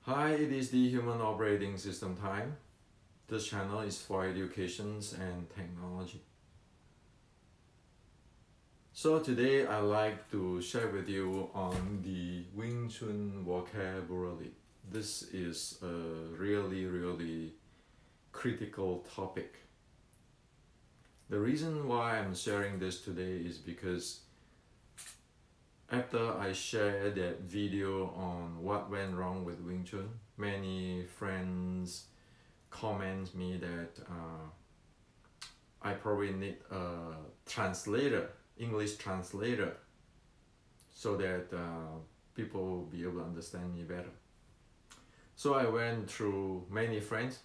Hi, it is the Human Operating System time. This channel is for educations and technology. So today I like to share with you on the WingChun vocabulary. This is a really critical topic. The reason why I'm sharing this today is because after I shared that video on what went wrong with WingChun, many friends comment me that I probably need a translator, English translator, so that people will be able to understand me better. So I went through many friends,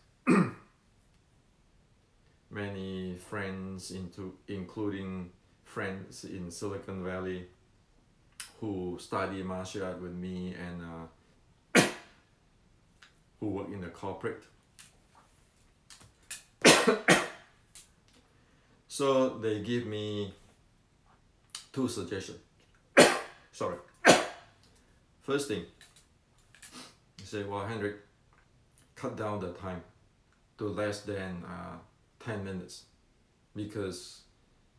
including friends in Silicon Valley who study martial art with me and who work in the corporate. So they give me two suggestions. Sorry. First thing, you say, well, Henrik, cut down the time to less than 10 minutes because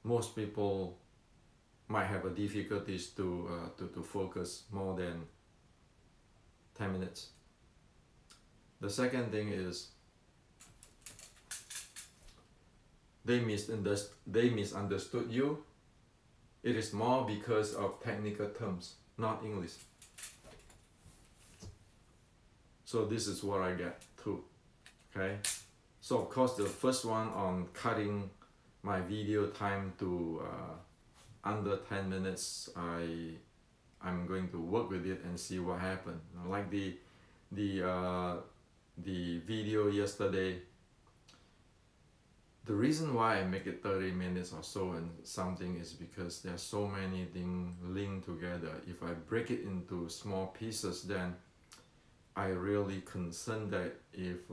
most people might have a difficulties to focus more than 10 minutes. The second thing is they misunderstood you. It is more because of technical terms, not English. So this is what I get too. Okay. So of course the first one on cutting my video time to under 10 minutes, I'm going to work with it and see what happens. Like the video yesterday, the reason why I make it 30 minutes or so and something is because there are so many things linked together. If I break it into small pieces, then I really concerned that if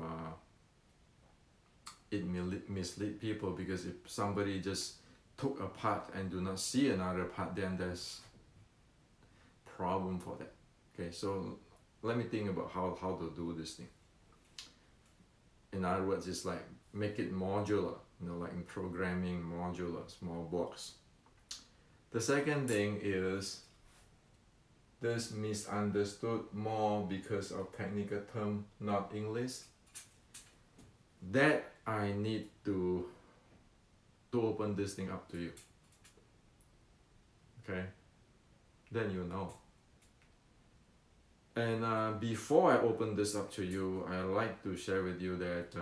it mislead people, because if somebody just took a part and do not see another part, then there's problem for that. Okay, so let me think about how to do this thing. In other words, it's like make it modular, like in programming, modular, small blocks. The second thing is this misunderstood more because of technical term, not English. That I need to open this thing up to you. Okay, then you know. And before I open this up to you, I like to share with you that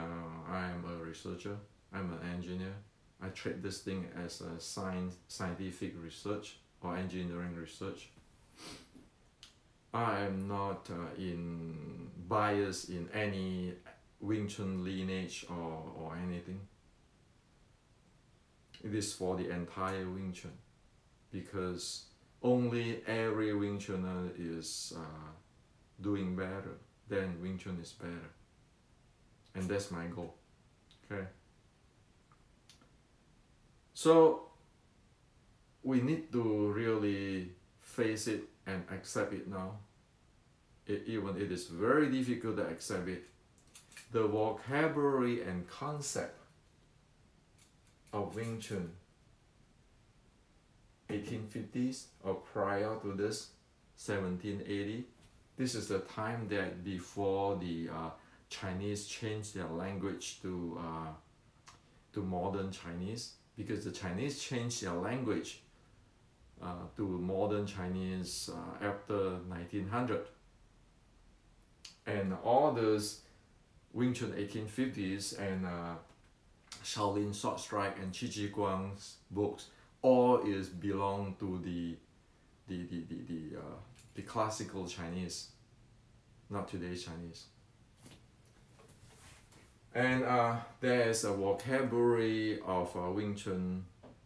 I am a researcher, I'm an engineer. I treat this thing as a scientific research or engineering research. I am not biased in any WingChun lineage or anything. It is for the entire WingChun, because only every WingChuner is doing better, then WingChun is better, and that's my goal. Okay, so we need to really face it and accept it now. Even it is very difficult to accept it. The vocabulary and concept of WingChun 1850s or prior to this 1780. This is the time that before the Chinese changed their language to modern Chinese, because the Chinese changed their language to modern Chinese after 1900. And all those WingChun 1850s and Shaolin Sword Strike and Qi Ji Guang's books all is belong to the classical Chinese, not today's Chinese. And there is a vocabulary of WingChun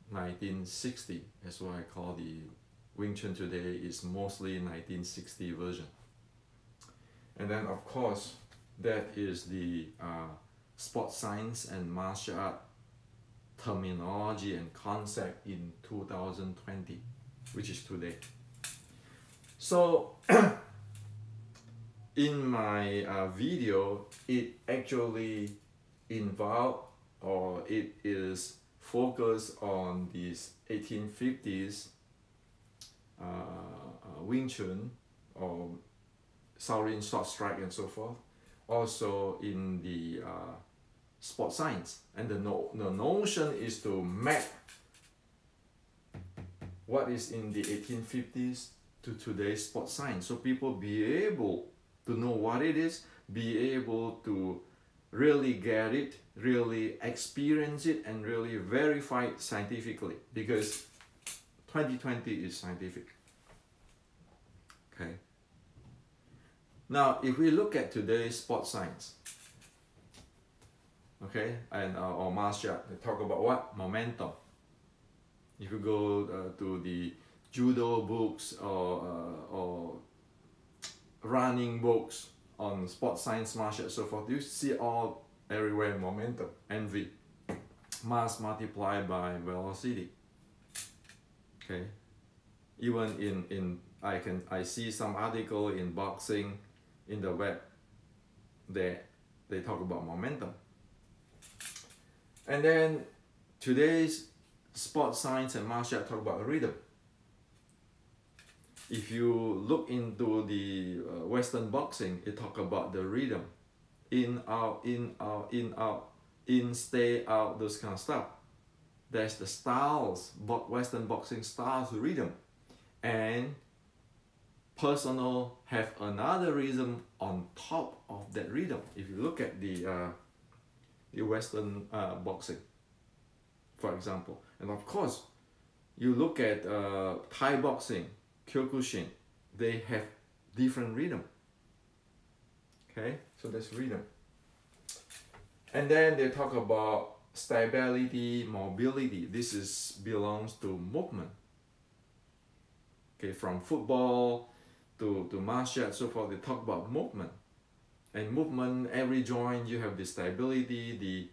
1960. That's what I call the WingChun today is mostly 1960 version. And then of course that is the sports science and martial art terminology and concept in 2020, which is today. So in my video, it actually involved, or it is focused on these 1850s WingChun or Shaolin short strike and so forth. Also in the sport science, and the notion is to map what is in the 1850s to today's sport science, so people be able to know what it is, be able to really get it, really experience it, and really verify it scientifically, because 2020 is scientific. Okay. Now, if we look at today's sport science, okay, and or martial art, they talk about what? Momentum. If you go to the judo books or running books on sport science, martial art, so forth, you see all everywhere momentum, MV, mass multiplied by velocity. Okay, even in I see some article in boxing in the web, they talk about momentum. And then today's sport science and martial art talk about rhythm. If you look into the Western boxing, it talk about the rhythm, in out, in out, in out, in stay out, those kind of stuff. There's the styles, Western boxing styles rhythm, and personal have another rhythm on top of that rhythm. If you look at the Western boxing, for example, and of course, you look at Thai boxing, Kyokushin, they have different rhythm. Okay, so that's rhythm. And then they talk about stability, mobility. This belongs to movement. Okay, from football to martial arts, so forth, they talk about movement. And movement, every joint you have the stability,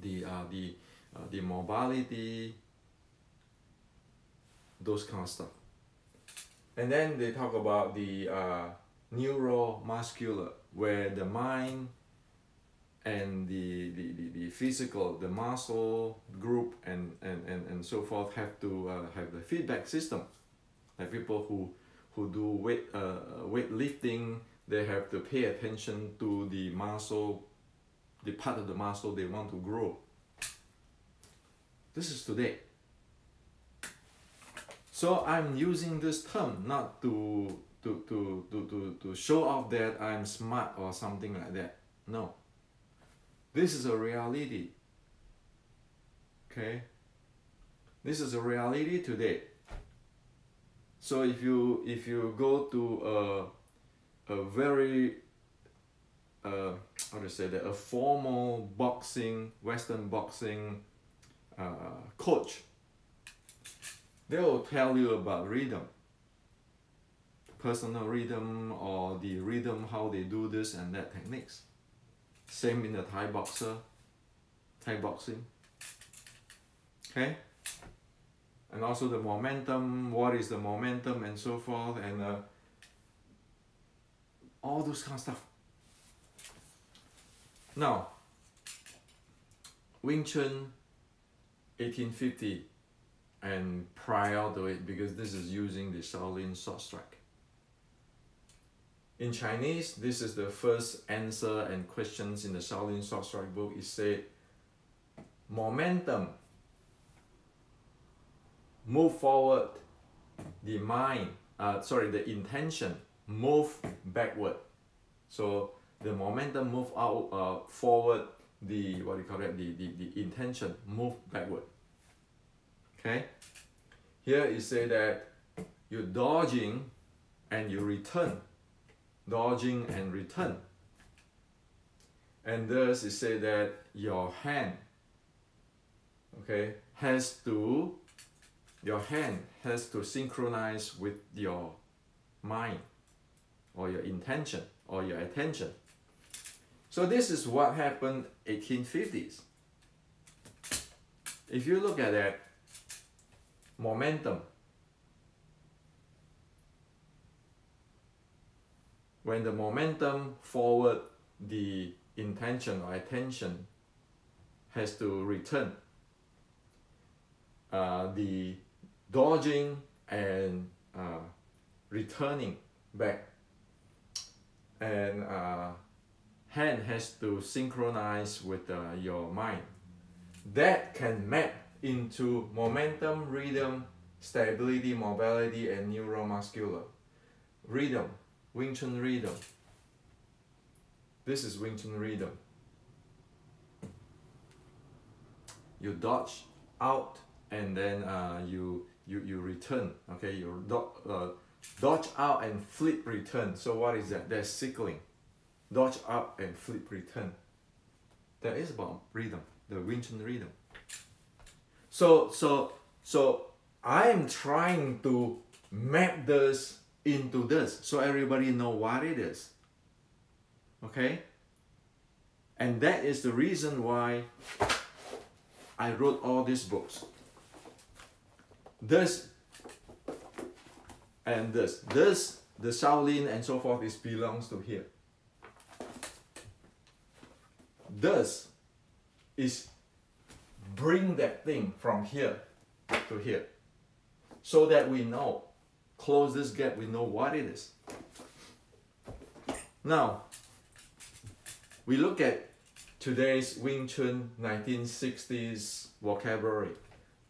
the mobility, those kind of stuff. And then they talk about the neuromuscular, where the mind and the physical, the muscle group and so forth have to have the feedback system. Like people who do weightlifting, they have to pay attention to the muscle, the part of the muscle they want to grow. This is today. So I'm using this term not to show off that I'm smart or something like that. No. This is a reality. Okay? This is a reality today. So if you go to a very how to say that, a formal boxing, Western boxing coach, they will tell you about rhythm, personal rhythm, or the rhythm, how they do this and that techniques. Same in the Thai boxing. Okay? And also the momentum, what is the momentum and so forth, and all those kind of stuff. Now, Wing Chun 1850 and prior to it, because this is using the Shaolin short strike. In Chinese, this is the first answer and questions in the Shaolin short strike book. It said, momentum, move forward, the mind, the intention, move backward. So the momentum move out forward, the intention move backward. Okay, here it say that you're dodging and you return, dodging and return. And thus it say that your hand, okay, your hand has to synchronize with your mind or your intention or your attention. So this is what happened 1850s. If you look at that, momentum. when the momentum forward, the intention or attention has to return. The dodging and returning back, and hand has to synchronize with your mind. That can map into momentum, rhythm, stability, mobility, and neuromuscular. Rhythm, WingChun rhythm. This is WingChun rhythm. You dodge out and then you return. Okay, you dodge out and flip return. So what is that? That's cycling. Dodge out and flip return. That is about rhythm, the WingChun rhythm. So I am trying to map this into this so everybody know what it is. Okay? And that is the reason why I wrote all these books. This and this, the Shaolin and so forth, is belongs to here. This is bring that thing from here to here, so that we know, close this gap, we know what it is. Now, we look at today's WingChun 1960s vocabulary.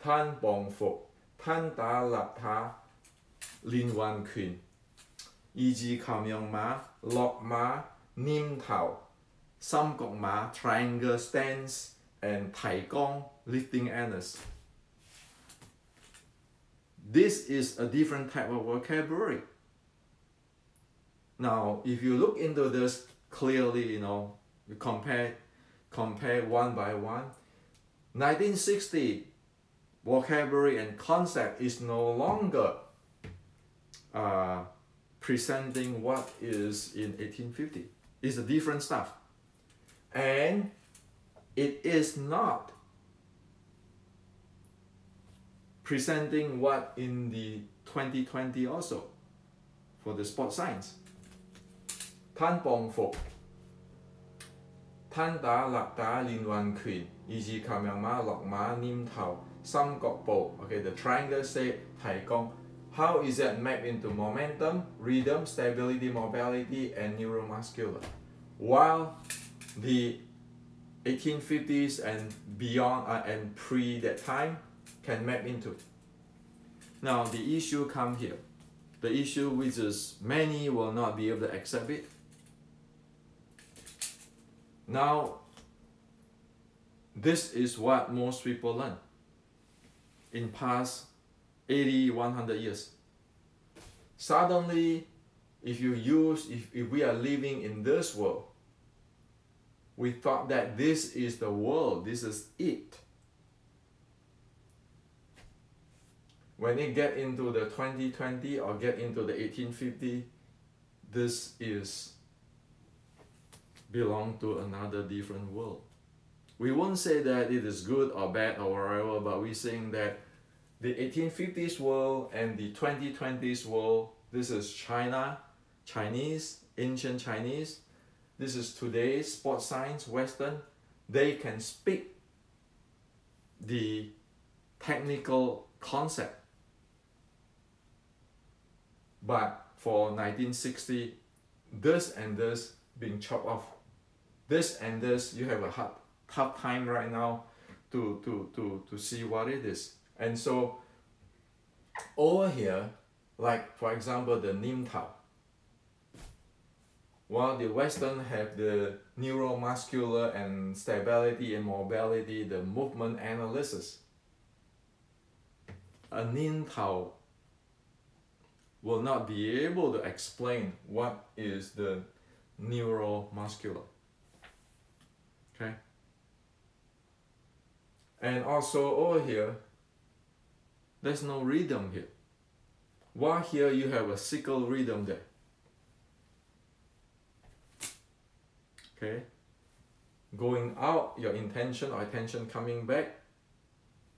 Tan bong fo, tan da lap ta, lin wan queen, yi kam yong ma, lok ma, nim tao, sam gok ma, triangle stance, and tai gong, lifting anus. This is a different type of vocabulary. Now, if you look into this clearly, you compare one by one. 1960 vocabulary and concept is no longer presenting what is in 1850. It's a different stuff. And it is not presenting what in the 2020 also for the sports science. Tan bong fo, tan da lak da lin wan queen, yi kam yong ma, lok ma, nim tao, sam gok bo. Okay, the triangle shape, tai gong. How is that mapped into momentum, rhythm, stability, mobility, and neuromuscular? While the 1850s and beyond and pre that time can map into. Now the issue come here. The issue which is many will not be able to accept it. Now, this is what most people learn in past 80, 100 years. Suddenly, if we are living in this world, we thought that this is the world, this is it. When it get into the 2020 or get into the 1850, this is belong to another different world. We won't say that it is good or bad or whatever, but we're saying that the 1850s world and the 2020s world, this is China, Chinese, ancient Chinese. This is today's sports science, Western. They can speak the technical concept. But for 1960, this and this being chopped off. This and this, you have a tough time right now to see what it is. And so over here, like for example the Nim Tao, while the Western have the neuromuscular and stability and mobility, the movement analysis, a Nim Tao will not be able to explain what is the neuromuscular. Okay? And also over here, there's no rhythm here. While here you have a sickle rhythm there. Okay? Going out, your intention or attention coming back.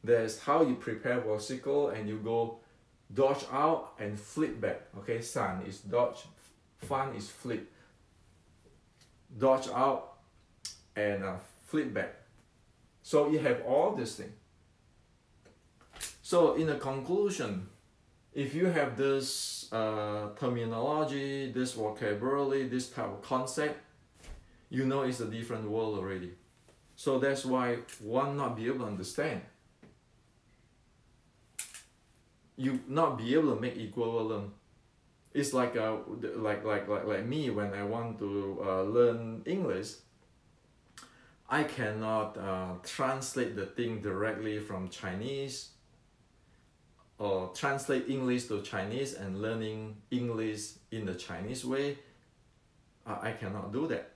There's how you prepare for sickle and you go dodge out and flip back. Okay, San is dodge, Fan is flip. Dodge out and flip back. So you have all this thing. So in a conclusion, if you have this terminology, this vocabulary, this type of concept, you know it's a different world already. So that's why one not be able to understand. You not be able to make equivalent. It's like me when I want to learn English. I cannot translate the thing directly from Chinese or translate English to Chinese and learning English in the Chinese way. I cannot do that.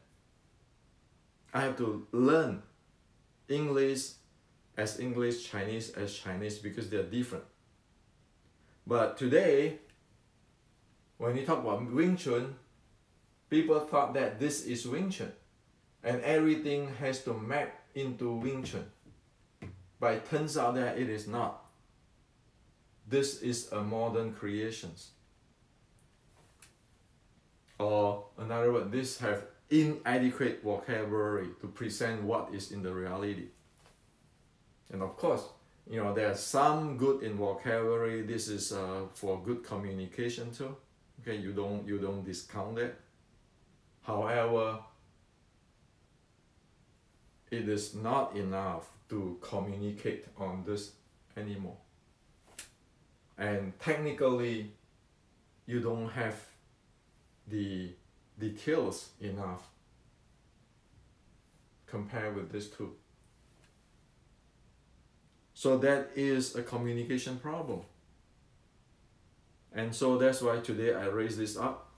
I have to learn English as English, Chinese as Chinese, because they're different. But today, when you talk about Wing Chun, people thought that this is Wing Chun and everything has to map into Wing Chun. But it turns out that it is not. This is a modern creation. Or another word, this have inadequate vocabulary to present what is in the reality. And of course, you know, there are some good in vocabulary. This is for good communication too. Okay, you don't discount that. However, it is not enough to communicate on this anymore. And technically, you don't have the details enough compared with this two. So that is a communication problem. And so that's why today I raise this up.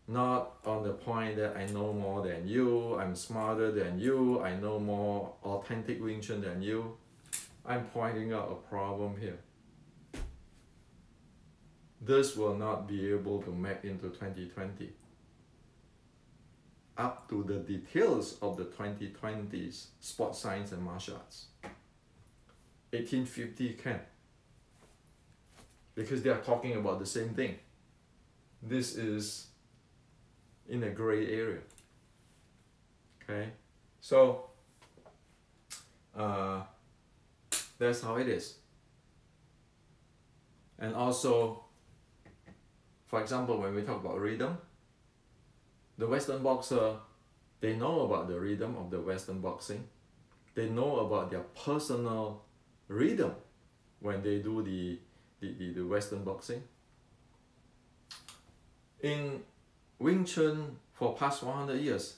Not on the point that I know more than you, I'm smarter than you, I know more authentic Wing Chun than you. I'm pointing out a problem here. This will not be able to map into 2020. Up to the details of the 2020s sports science and martial arts. 1850 can. Because they are talking about the same thing. This is in a gray area. Okay, so that's how it is. And also, for example, when we talk about rhythm, the Western boxer, they know about the rhythm of the Western boxing. They know about their personal rhythm when they do the Western boxing. In Wing Chun for past 100 years,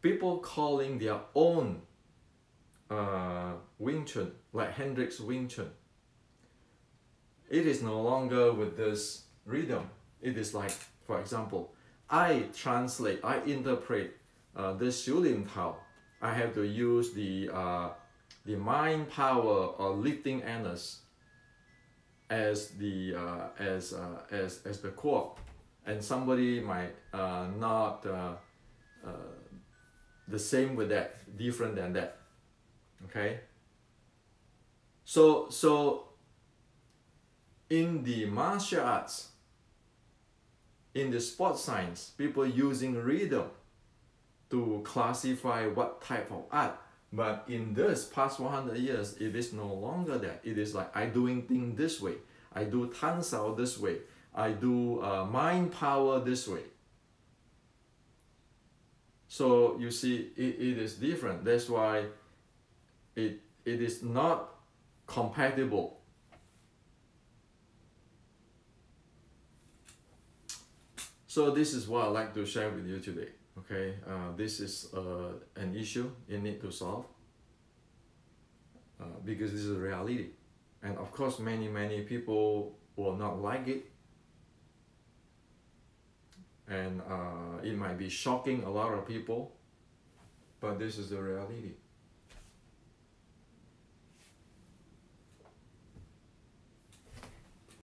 people calling their own Wing Chun, like Hendrix Wing Chun, it is no longer with this rhythm. It is like, for example, I translate, I interpret this Xiu Lim Tao. I have to use the mind power or lifting anus as the core, and somebody might not the same with that, different than that. Okay. So in the martial arts, in the sports science, people using rhythm to classify what type of art. But in this past 100 years, it is no longer that. It is like I doing things this way. I do Tan Sao this way. I do mind power this way. So you see, it is different. That's why it is not compatible. So this is what I'd like to share with you today. Okay, this is an issue you need to solve because this is a reality. And of course, many people will not like it. And it might be shocking a lot of people, but this is the reality.